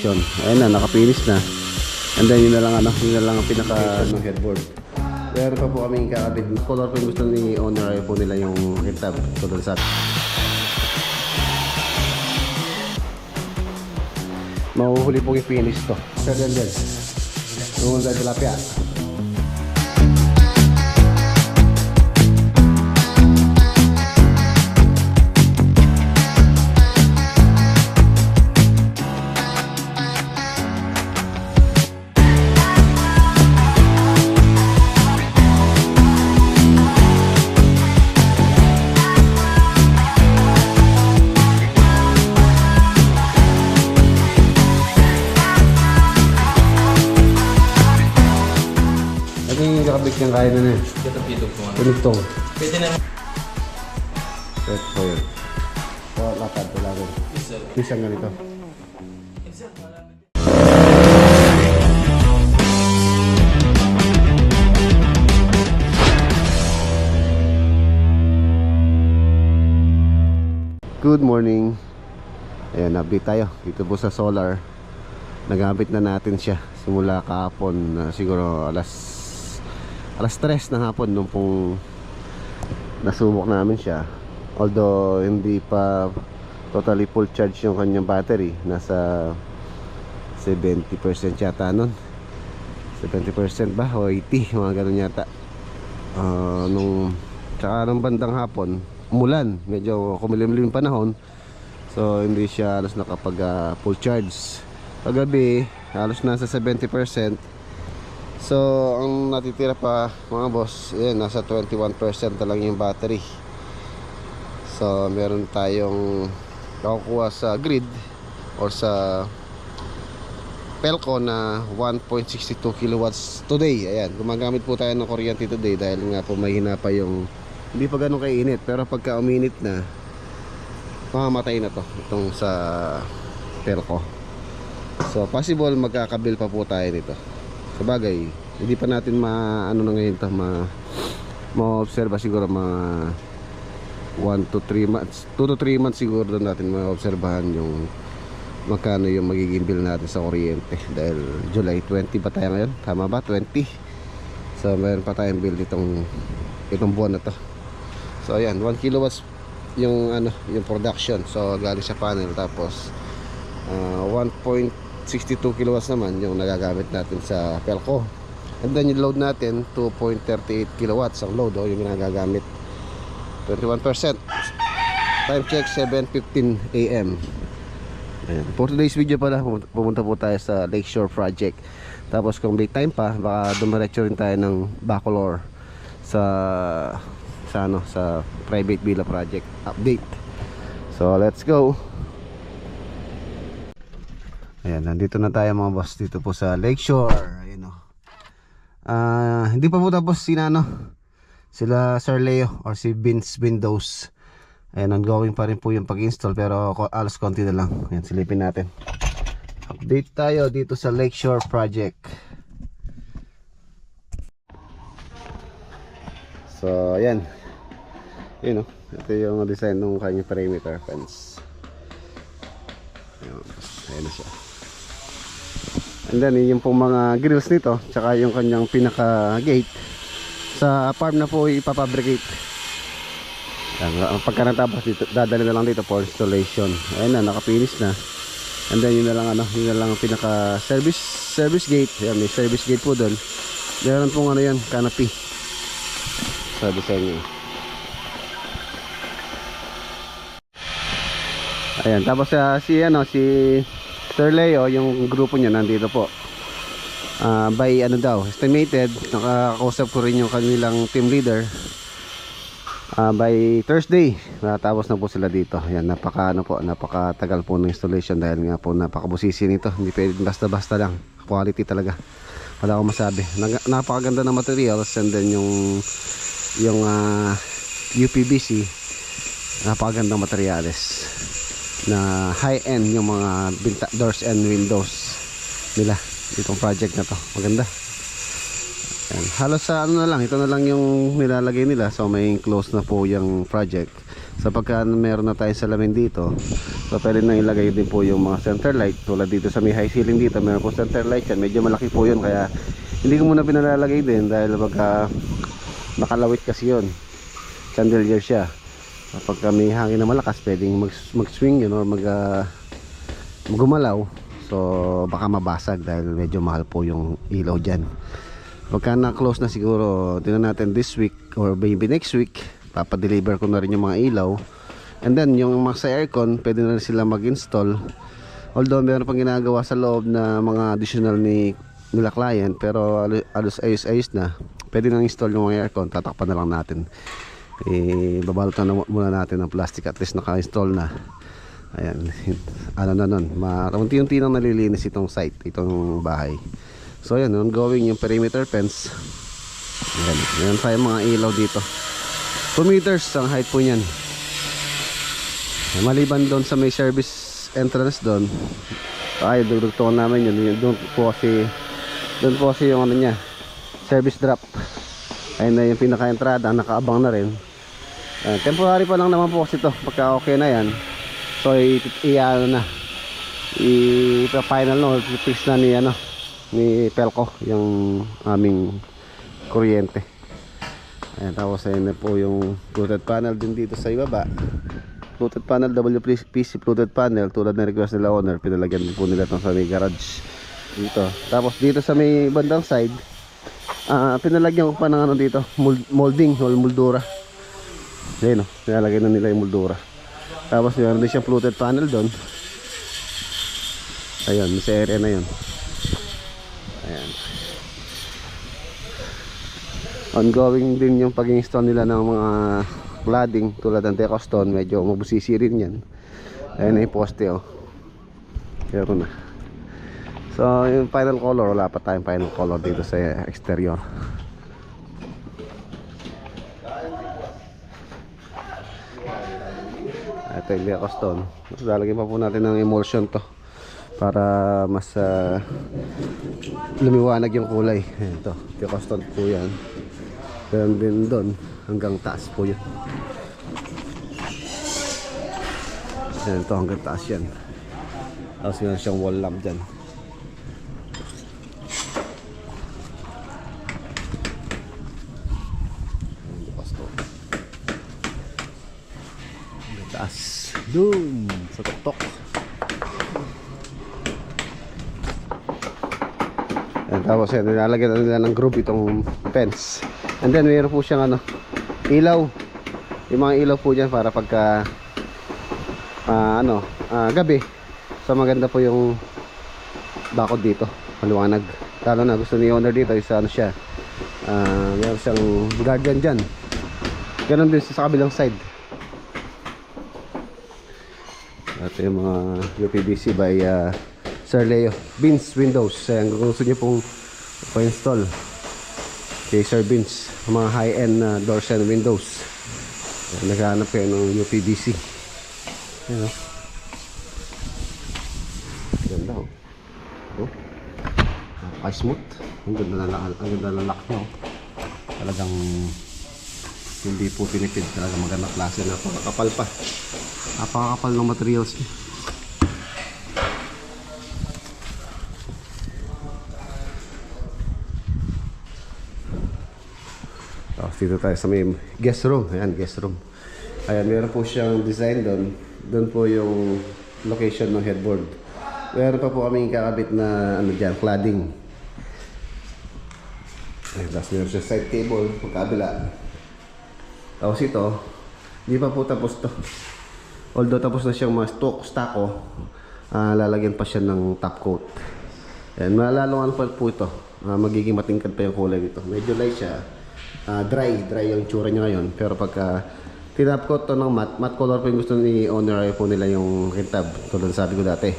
installation. Ayun na, naka-finish na. And then yun na lang ang pinaka headboard. Meron pa po kaming kakabit. Color po yung gusto ni owner, ay po nila yung headtab. So doon sa mahuhuli po yung finish to. Sir Dendel, nung dahil tilapia. Nakabit niyang kaya na eh. Pitog po. Pinugtong. Pwede na. Set po yun. So, lapad po lang. Isang ganito. Good morning. Ayan, update tayo. Dito po sa solar. Nagamit na natin siya. Simula kahapon, siguro alas 3 ng hapon nung pong nasubok namin siya. Although hindi pa totally full charge yung kanyang battery, nasa 70% yata nun. 70% ba o 80, mga ganun yata. Tsaka nung bandang hapon umulan, medyo kumilimlim panahon, so hindi siya halos nakapag full charge. Paggabi halos nasa 70%. So, ang natitira pa mga boss, yan, nasa 21% na lang yung battery. So, meron tayong nakukuha sa grid or sa Pelco na 1.62 kilowatts today. Ayan, gumagamit po tayo ng kuryente today dahil nga po mahina pa yung, hindi pa ganun kainit, pero pagka uminit na, mamamatay na to itong sa Pelco. So, possible magkakabil pa po tayo nito. Sabagay, hindi pa natin ano na ngayon ito, ma-observe siguro mga 1 to 3 months 2 to 3 months siguro doon natin ma-obserbahan yung magkano yung magiging bill natin sa kuryente. Dahil July 20 ba tayo ngayon? Tama ba? 20. So mayroon pa tayong bill itong buwan na to. So ayan, 1 kilowatts yung yung production. So galing sa panel, tapos 1.62 kilowatts naman yung nagagamit natin sa Pelco. And then yung load natin 2.38 kilowatts ang load, yung nagagamit. 21%. Time check 7:15 AM. Ayan. For today's video pala, pumunta po tayo sa Lakeshore Project. Tapos kung may time pa, baka dumiretso rin tayo ng Bacolor sa private villa project update. So let's go. Ayan, nandito na tayo mga boss dito po sa Lakeshore. Ayun o. Hindi pa po tapos sila Sir Leo or si Vince Windows. Ayan, ongoing pa rin po yung pag-install, pero alas konti na lang. Ayan, silipin natin. Update tayo dito sa Lakeshore Project. So, ayan. Yun o. Ito yung design ng kanyang perimeter fence. Ayan na siya. And then yung pong mga grills nito, tsaka yung kanyang pinaka gate sa farm na po ipapabricate. Pagka natapos dito, dadali na lang dito for installation. Ayun na, naka-finish na. And then yun na lang ang pinaka service gate. Ayan, may service gate po doon. Meron pong yan, canopy sa design niya. Ayan, tapos si Sir Leo, yung grupo niya nandito po. By estimated, nakakausap ko rin yung kanilang team leader. By Thursday, natapos na po sila dito. Ayan, napakatagal po ng installation dahil nga po napakabusisi nito. Hindi pwedeng basta-basta lang. Quality talaga. Wala akong masabi. Napakaganda ng materials, and then yung UPVC, napakagandang materials na high-end yung mga doors and windows nila itong project na to. Maganda. Ayan. Halos sa ito na lang yung nilalagay nila, so may close na po yung project. So pagka meron na tayong salamin dito, so pwede na ilagay din po yung mga center light. Tulad dito sa may high ceiling dito, meron po center light yan. Medyo malaki po yun, kaya hindi ko muna pinalalagay din dahil pagka nakalawit kasi yun, chandelier siya. Pagka may hangin na malakas, pwedeng mag-swing yun or gumalaw. So baka mabasag dahil medyo mahal po yung ilaw dyan. Pagka na-close na siguro, tingnan natin this week or maybe next week, papadeliver ko na rin yung mga ilaw. And then yung mga sa aircon, pwede na rin sila mag-install. Although meron pang ginagawa sa loob na mga additional nila client, pero ayos na. Pwede nang install yung mga aircon, tatakpan na lang natin. Babalot na muna natin ng plastic, at least naka-install na. Ayan, ano na nun, unti-unti nang nalilinis itong site, itong bahay. So ayan, ongoing yung perimeter fence. Ayan, meron tayong mga ilaw dito. 2 meters ang height po niyan. Maliban doon sa may service entrance doon, ay dugtong namin yun. Doon po kasi yung ano niya, service drop. Ayun na yung pinaka-entrada, nakaabang na rin. Temporary pa lang naman po kasi ito. Pagka okay na yan, so i-ano na, i-final no, i-fix na ni Pelco yung aming kuryente. Ayan, tapos ayun na po yung fluted panel din dito sa ibaba. Fluted panel, WPC fluted panel, tulad ng request nila owner, pinalagyan din po nila itong sa may garage dito. Tapos dito sa may bandang side, pinalagyan ko pa ng dito, molding o moldura. Ayan o, pinalagyan na nila yung moldura. Tapos meron din siyang fluted panel doon. Ayun, sa area na yun. Ayan. Ongoing din yung pag-install nila ng mga cladding tulad ng deco stone. Medyo mabusisi rin yan. Ayan na yung poste oh. Pero na. So yung final color, wala pa tayong final color dito sa exterior. Ito yung deco stone. Lalagyan pa po natin ng emulsion to para mas lumiwanag yung kulay. Ito, deco stone po yan. Ganun din doon, hanggang taas po yun. Yan, ito hanggang taas yan. Tapos meron siyang wall lamp dyan. Hanggang taas. Doon, sa tuktok. Yan, tapos yan, nilalagyan na nila ng group itong fence. And then mayroon po siyang ilaw. Yung mga ilaw po dyan para pagka gabi. So maganda po yung bakod dito, maliwanag. Lalo na gusto ni owner dito is siya, mayroon siyang guardian dyan. Ganon din sa kabilang side. Ito yung mga UPVC by Sir Leo Beans Windows. Kung gusto nyo pong pa-install kay Sir Beans, mga high-end doors and windows, naghahanap kayo ng UPVC. Ayan o, ganda o. Napaka-smooth. Ang ganda na lock nyo. Talagang hindi po tinipid. Talagang magandang klase. Napakakapal pa. Napakakapal ng materials nyo. Dito tayo sa may guest room. Ayan, guest room. Ayan, meron po siyang design doon. Doon po yung location ng headboard. Meron pa po kami kakabit na dyan, cladding. Ayan, tapos meron siya side table, pagkabila. Tapos ito, hindi pa po tapos to. Although tapos na siyang mga stako, lalagyan pa siya ng top coat. Ayan, malaluan pa po ito. Magiging matingkad pa yung kulay nito. Medyo light siya. Dry yung tsura niya ngayon. Pero pagka tinap ko to ng matte color po yung gusto ni owner, ay po nila yung kintab. Tulad sabi ko dati,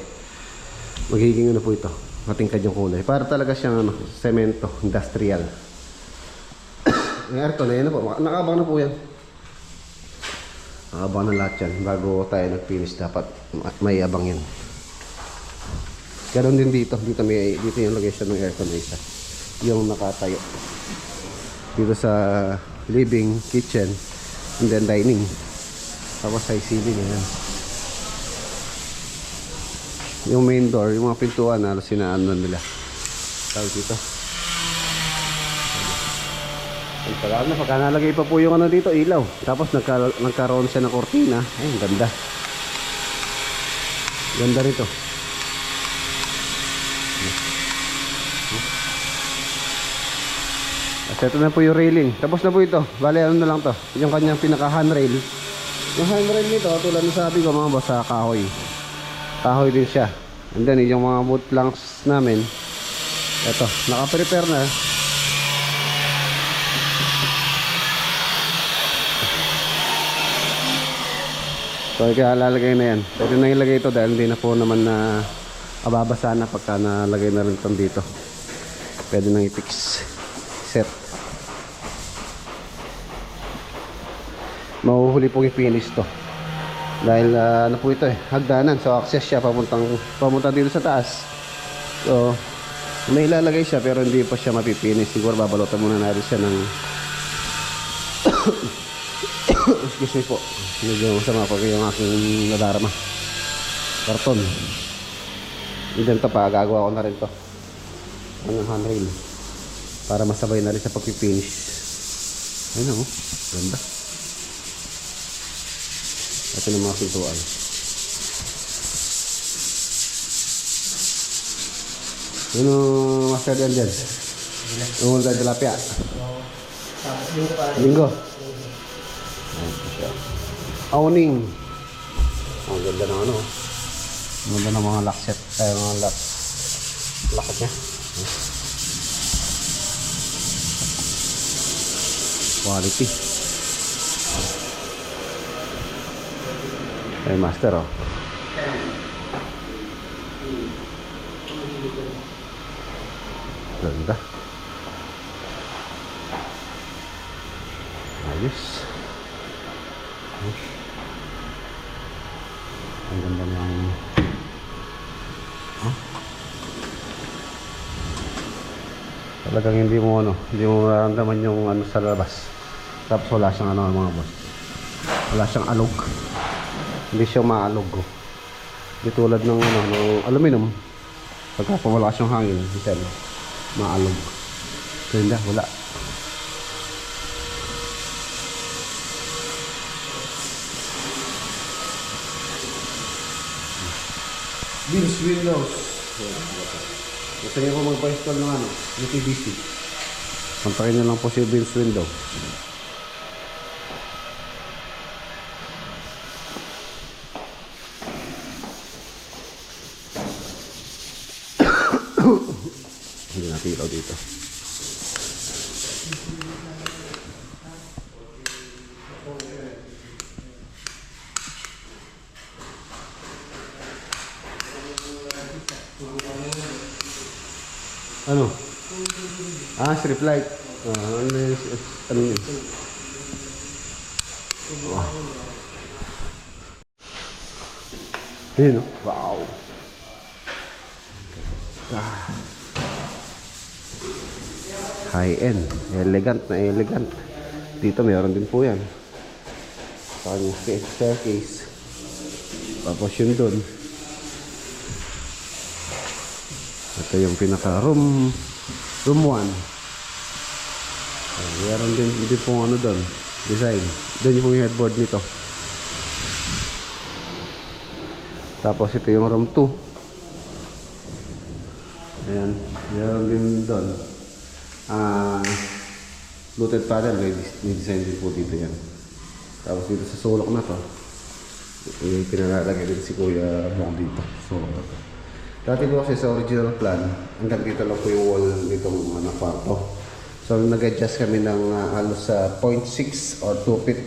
magiging po ito, matingkad yung kulay. Para talaga siyang semento, industrial. Yung aircon na yan po, nakabang na po yan. Nakabang na lahat yan. Bago tayo nag-finish, dapat may abang yan. Ganon din dito. Dito yung location ng aircon na isa, yung nakatayo dito sa living, kitchen, and then dining. Tapos high ceiling, ayan. Yung main door, yung mga pintuan, halos sinaan na nila. Tawag dito. Pagka nalagay pa po yung ano dito, ilaw. Tapos nagkaroon siya ng kortina. Ay, ang ganda. Ganda rito. At ito na po yung railing. Tapos na po ito. Bale, ano na lang to. Yung kanyang pinaka handrail. Yung handrail nito, tulad ng sabi ko mga boss, sa kahoy. Kahoy din siya. And then, yung mga wood planks namin. Ito, naka-prepare na. So, kaya lalagay na yan. Pwede na ilagay ito dahil hindi na po naman na ababasa na pagka nalagay na rin ito dito. Pwede nang i-fix. Set. Mahuhuli pong i-finish to. Dahil ano po ito hagdanan. So, access siya papunta dito sa taas. So, may ilalagay siya pero hindi pa siya mapipinish. Siguro babalutan muna natin siya ng excuse me po. Medyo masama po yung aking nadarama. Karton. And then ito pa, gagawa ko na rin to ng handrail para masabay na rin sa pag-finish. Ayun o, ganda. Ito na mga pintuan. Ano master dyan? Umul tayo tilapia. Linggo. Awning. Ang ganda ng ano. Ang ganda ng mga lock set. Mga locket niya. Quality. Ay master oh. Ganda. Ayos. Ang ganda ng talagang hindi mo mararamdaman yung ano sa labas. Tapos wala siyang ano mga boss. Wala siyang alog. Hindi siya maalog oh. Hindi tulad ng ano, ng aluminum. Pagka wala siyang hangin, hindi maalog. So hindi, wala. Beams windows. Gusto niyo po magpa-install ng ano, UPVC. Kontakin niyo lang po si Beams window. Hindi natin ilaw dito. Ano? Strip light. Ano yun? Wow. Ayun, no? Wow. High-end. Elegant na elegant. Dito mayroon din po yan. Sa kanyang staircase. Tapos yun dun. Ito yung pinaka room 1. Meron din pong ano doon, design. Doon yung headboard nito. Tapos ito yung room 2. Ayan, meron din doon. Fluted panel, may design din po dito yan. Tapos dito sa sulok na to, pinalalagay din si Kuya Bong dito. Sulok na to. Dati po kasi sa original plan, hanggang dito lang po yung wall nitong kwarto. So nag-adjust kami ng halos sa 0.6 or 2 feet.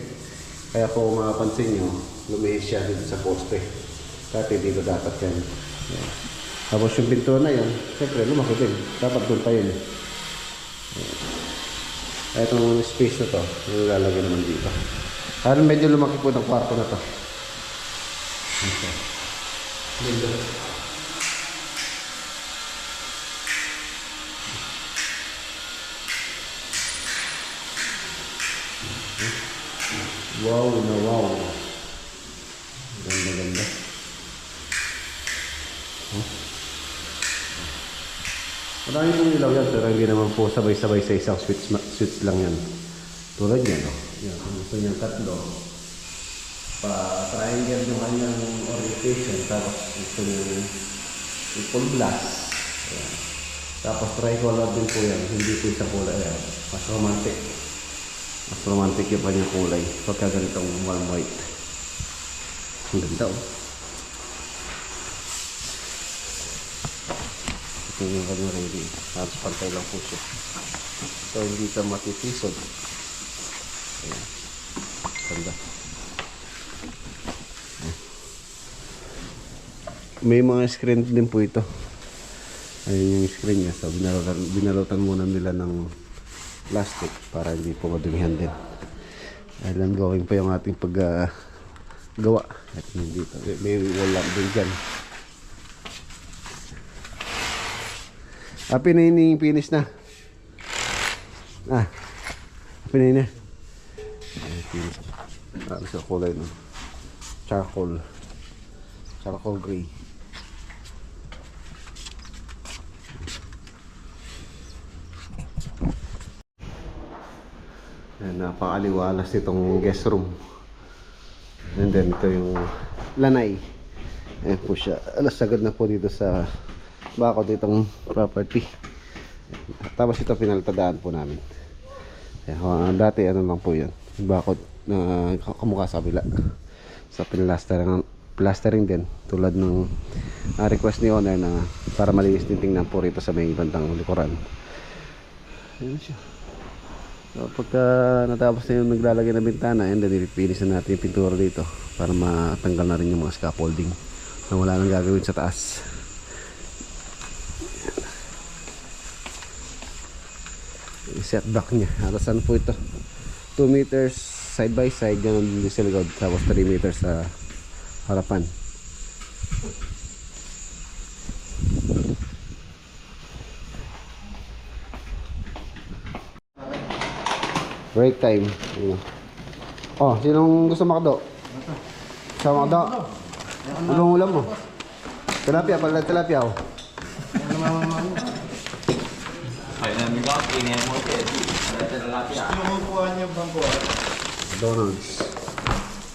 Kaya kung mapapansin nyo, lumihis siya dito sa poste. Dati dito dapat yan. Yeah. Tapos yung pinto na yan, siyempre lumaki din. Dapat doon pa yun. Kaya itong space na to, nilalagay naman dito. Kaya medyo lumaki po ng kwarto na to. Okay. Wow na wow. Ganda. Marami pong ilaw yan, pero hindi naman po sabay-sabay sa isang switch lang yan. Tulad yan, no? Yan, kung gusto niyang tatlo, pa-triangle yung kanyang orientation, tapos gusto niyang full blast. Ayan. Tapos tricolor din po yan, hindi po isang kulay. Ayan. Mas romantic. Mas romantic yung kanyang kulay. Pagka ganitong warm white. Ang ganda, oh. Ito yung kanyang ready. Tapos pantay lang po siya. So hindi siya matitisod. Ayan. Ganda. May mga screen din po ito. Ayun yung screen niya. So binalutan muna nila ng plastic para hindi po madumihan din. Dahil ang gawin pa yung ating gawa. At dito may wall lamp din dyan. Finish na. Pinayin na. Finish. Sa kulay, no? Charcoal gray. Napakaliwalas itong guest room. And then ito yung lanay. Ayan po siya. Alas sagad na po dito sa bakod itong property. Tapos ito pinaltadaan po namin. Ayan, dati ano lang po yan, bakod na kamukha sa kabila. So plastering din tulad ng request ni owner na para malinis din tingnan po rito sa may bandang likuran. Ayan siya. So pagka natapos na yung naglalagay ng bintana, and then ipipinish na natin yung pintura dito para matanggal na rin yung mga scaffolding na wala nang gagawin sa taas. Yung setback nya, harasan po ito 2 meters side by side, yan ang diesel god, tapos 3 meters sa harapan. Break time. Oh, sinong gusto makdo? Sa makdo? Anong ulam mo? Tilapia, pala tilapia, oh. Ay, namin ko, pinay mo ito. Tilapia. Yung kukuha niyo bang kuha? McDonald's.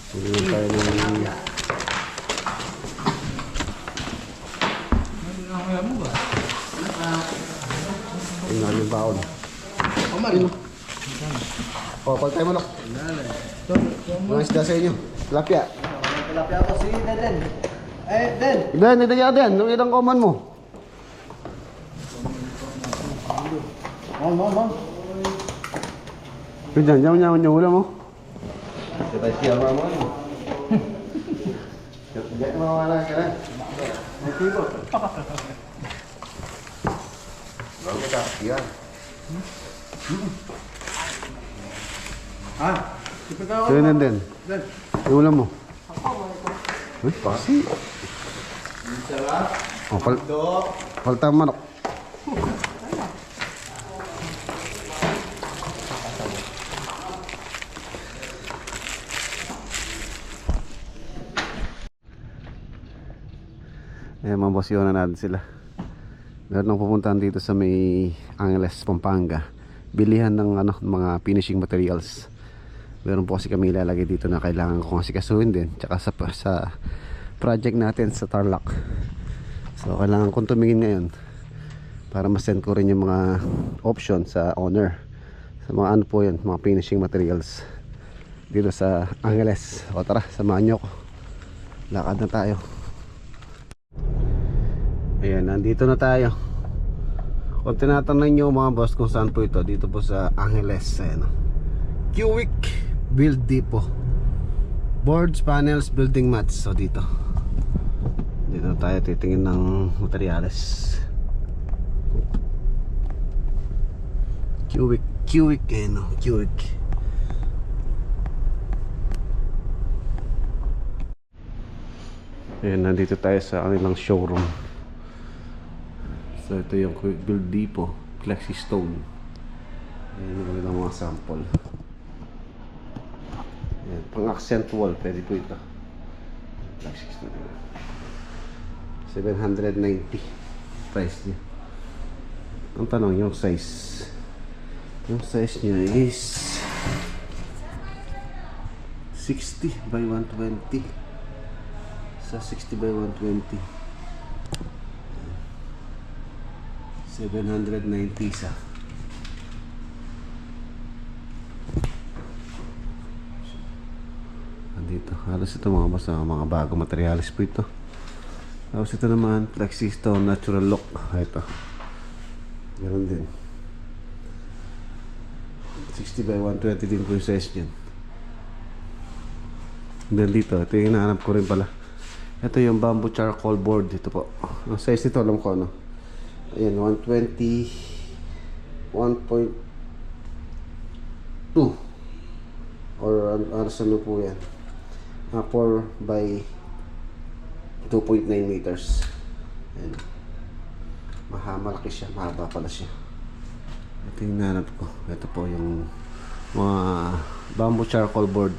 Sige tayo ng... Ano mo ba? Tingnan yung baon. Pamal. Oh, pag tayo manok. Mga isda sa inyo. Tilapia. Tilapia ako si Den. Den. Den, ito yan, Den. Nung ilang common mo. Mom. Diyan, yaman yung ulam mo. Kita siya mo mo. Diyan, mawala ka na. May tibo. Bago ka, yan. So yun din. Yung ulam mo. Uy, pasi. Oh, paltang manok. Ayan, mabosyonan natin sila. Meron nang pupuntahan dito sa may Angeles, Pampanga. Bilihan ng mga finishing materials. Meron po kasi kami ilalagay dito na kailangan ko kasi kasuhin din. Tsaka sa project natin sa Tarlac. So kailangan kong tumingin ngayon para ma-send ko rin yung mga option sa owner. Sa mga ano po yun, mga finishing materials dito sa Angeles. O tara, samahan nyo ko. Lakad na tayo. Ayan, nandito na tayo. Kung tinatanong nyo mga boss kung saan po ito, dito po sa Angeles. Ayan, Cubic Build Depot. Boards, panels, building mats. So dito tayo titingin ng materyales. Cubic Cubic. Ayan, nandito tayo sa kanilang showroom. So ito yung Build Depot Flexi Stone. Ayan yung mga sample. Ayan, pang accent wall, pwede po ito. Black 790 price niya. Ang tanong yung size. Yung size niya is 60 by 120. Sa 60 by 120. 790 isa. Andito. Halos ito mga boss, mga bagong materialis po ito. Tapos ito naman, Flexistone Natural Look. Ito. Meron din. 60 by 120 din po yung size niyan. Then dito, ito yung hinahanap ko rin pala. Ito yung bamboo charcoal board. Ito po. Ang size nito, alam ko ano. Ayan, 120 1.2 or ano sa po yan. 4 by 2.9 meters. Ayan. Malaki siya, mahaba pala siya. Ito yung nanap ko. Ito po yung mga bamboo charcoal board.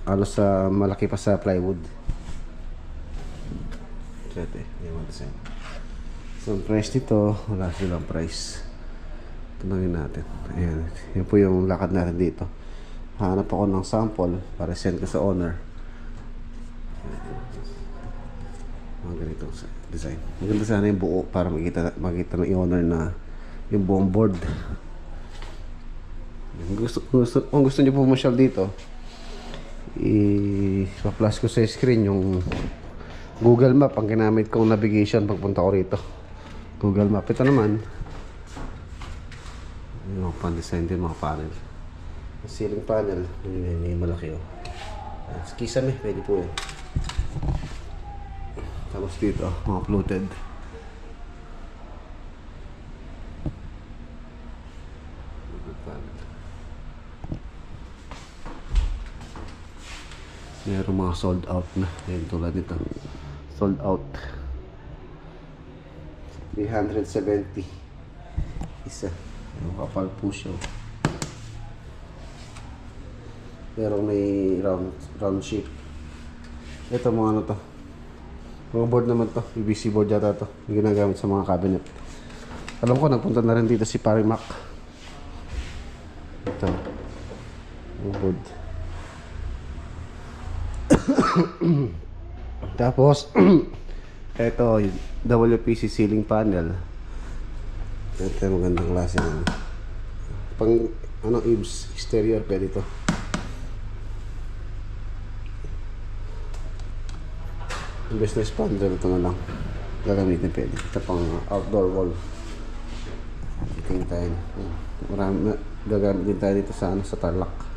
Halos sa malaki pa sa plywood. Ito yung design. So ang price nito, wala silang price. Tunangin natin. Ayan. Yan po yung lakad natin dito. Hanap ako ng sample para send ko sa owner. Mga ganitong design. Maganda sana yung buo para makita ng owner na yung buong board. Kung gusto niyo pumasyal dito, i-plus ko sa screen yung Google Map ang ginamit kong navigation pagpunta ko rito. Google Map. Ito naman yung pan-design din mga panel. Ceiling panel. Yung malaki oh. Kisame, pwede po yan. Tapos dito, mga fluted. Meron mga sold out na. Ayan, tulad nito. Sold out. 370. Isa. Yung kapal po siya. Pero may round shape. Ito mga ano to. Mga board naman to. PVC board yata to. Yung ginagamit sa mga cabinet. Alam ko, nagpunta na rin dito si Pari Mac. Ito. Yung board. Tapos ito WPC ceiling panel. Ito yung magandang klase ng pang ano eaves exterior pwede ito. Business panel ito na lang gagamitin pwede. Ito pang outdoor wall. Tingin tayo. Marami gagamit din tayo dito sa ano sa Tarlac.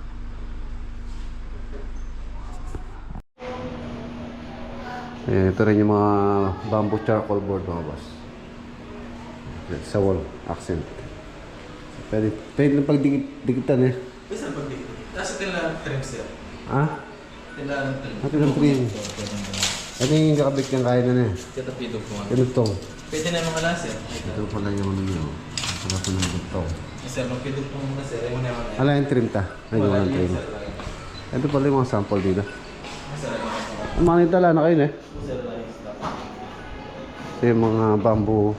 Ayan, ito rin yung mga bamboo charcoal board mga boss. Sa wall, accent. Pwede na pagdikitan eh. Bisa pagdikit. Tapos ito lang trim sir. Ha? Ito lang trim. Ito lang trim. Ito yung kakabit niyang kaya na eh. Ito pidog ko. Ito ito. Pwede na yung mga laser. Ito pala yung ano nyo. Ito pala yung ito. Sir, magpidog ko mga sir. Ayaw mo na yung mga. Ala yung trim ta. Ay, yung trim. Ito pala yung mga sample dito. Ang mga nitala na kayo eh. Ito yung mga bamboo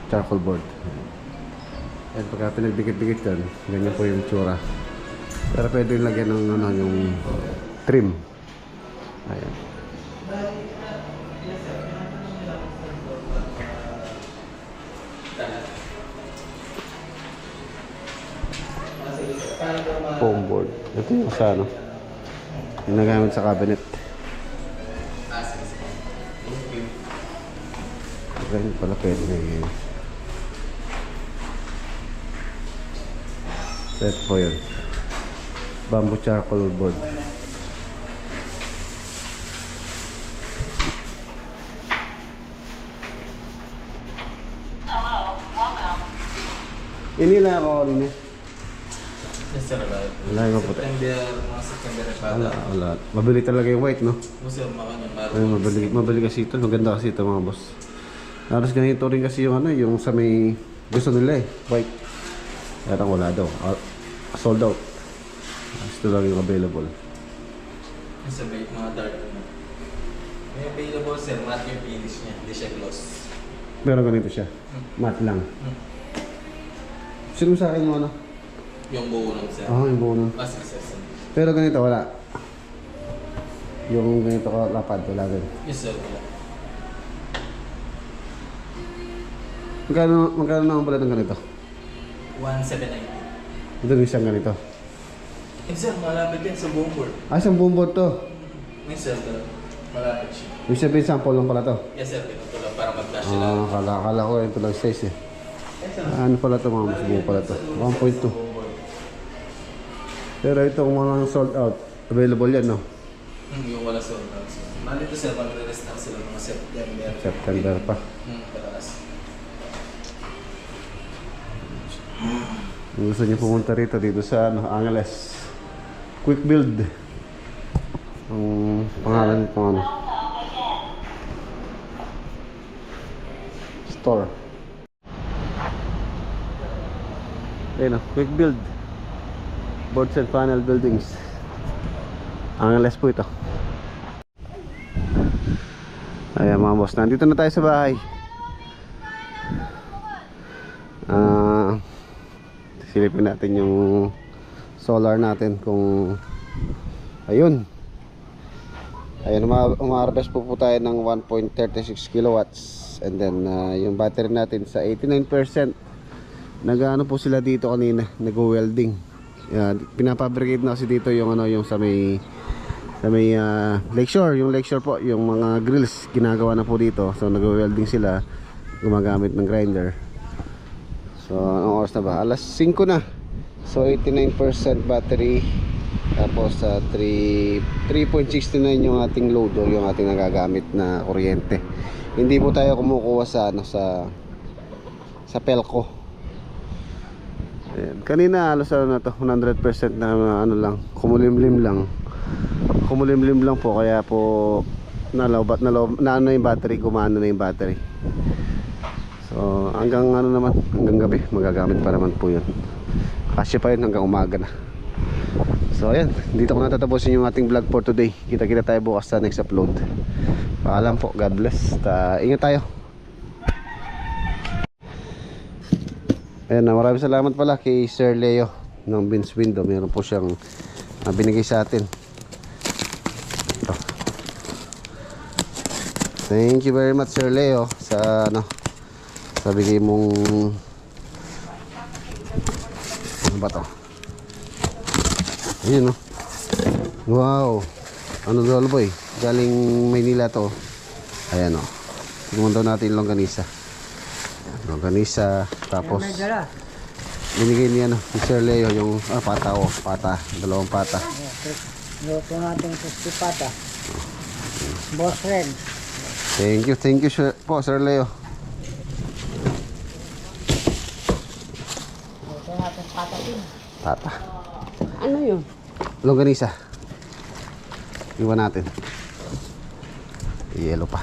charcoal board. At pagka pinagdikit-dikit yan, ganyan po yung tsura. Pero pwede yung lagyan ng ano, yung trim. Ayan. Foam board. Ito yung sa ano. Yung nagamit sa cabinet. Ganyan pala pwede na yun. Set po yun. Bamboo charcoal board. Inila ako rin eh. Yes sir, Wala yung maputi. September Wala. Mabili talaga yung white, no? Sir, makanya Ay, mabili kasi ito. Maganda kasi ito mga boss. Halos ganito rin kasi yung ano, yung sa may gusto nila eh, white. Kaya wala daw. Sold out. Ito lang yung available. Yung sa may mga dark na. May available sir, matte yung finish niya, hindi siya gloss. Pero ganito siya. Matte lang. Hmm. Sino sa akin yung ano? Yung buo nun sir. Oo, yung buo nun. Mas isa sir. Pero ganito, wala. Yung ganito ka lapad, wala ganito. Yes sir, wala. Magkano naman pala ng ganito? 1,790. Doon isang ganito. Eh sir, malapit yan sa buong board. Ah, isang buong board to. Yes sir, malapit siya. Ibig sabihin, sample lang pala to. Yes sir, pinutulong para mag-flash sila. Akala ko ito lang size eh. Ano pala to mga mas buo pala to? 1.2. Pero itong mga sold out, available yan no? Yung wala sold out. Malito sir, mag-release na sila mga September. September pa. Pataas. Kung gusto niyo pumunta rito dito sa Angeles. Quick Build. Ang pangalan nito ano? Store. Ayun o, Quick Build. Boards and panel buildings. Angeles po ito. Ayan mga boss, nandito na tayo sa bahay. Silipin natin yung solar natin kung ayun umaharvest po tayo ng 1.36 kilowatts and then yung battery natin sa 89%. Nag-ano po sila dito kanina, nag-welding. Pinapabricate na kasi dito yung ano, yung sa may Lakeshore, yung Lakeshore po, yung mga grills ginagawa na po dito. So nag-welding sila gumagamit ng grinder. So anong oras na ba? Alas 5 na. So 89% battery. Tapos 3.69 yung ating load o yung ating nagagamit na kuryente. Hindi po tayo kumukuha sa ano, sa Pelco. Ayan. Kanina alas ano na to, 100% na ano lang, kumulimlim lang. Kumulimlim lang po, kaya po nalobat na ano yung battery, gumana na yung battery. So hanggang ano naman, hanggang gabi magagamit pa naman po yun. Kasya pa yun hanggang umaga na. So ayan, dito ko natatapusin yung ating vlog for today. Kita-kita tayo bukas sa next upload. Paalam po, God bless. Ingat tayo. Ayan, maraming salamat pala kay Sir Leo ng Vince Window. Meron po siyang binigay sa atin. Ito. Thank you very much Sir Leo sa ano, sa bigay mong ano ba to? Ayun, no? Wow, ano daw boy, galing Maynila to. Ayan o, tignan daw natin longganisa. Longganisa, tapos binigay niya no, ni Sir Leo yung pata o, pata, dalawang pata. Luto natin sa pata. Boss Red. Thank you sir, po Sir Leo. Luto natin pata din. Pata. Ano yun? Longganisa. Iwan natin. Yellow pa.